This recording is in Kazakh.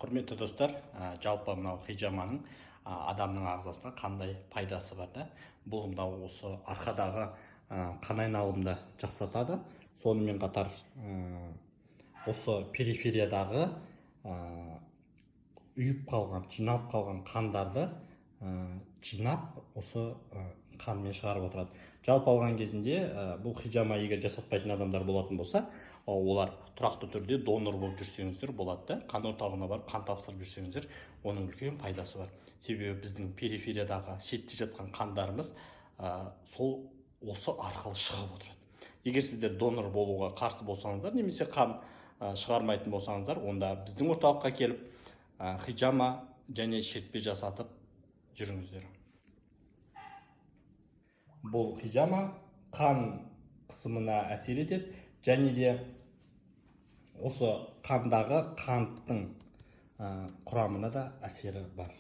Құрметті достар, жалпы мынау хижаманың адамның ағзасына қандай пайдасы бар да? Бұл мынау осы арқадағы қан айналымды жақсартады. Сонымен қатар осы перифериядағы үйіп қалған, жиналып қалған қандарды жинап осы қанмен шығарып отырады. Жалпы алған кезінде бұл хижама егер жасатпайтын адамдар болатын болса, олар тұрақты түрде донор болып жүрсеңіздер болады да, қан орталығына барып қан тапсырып жүрсеңіздер, оның үлкен пайдасы бар. Себебі біздің перифериядағы шетте жатқан қандарымыз осы арқылы шығып отырады. Егер сіздер донор болуға қарсы болсаңыздар, немесе қан шығармайтын болсаңыздар, онда біздің орталыққа келіп хижама және шертпе жасатып жүріңіздер. Бұл хижама қан қысымына әсер етеді, және де осы қандағы қанттың құрамына да әсері бар.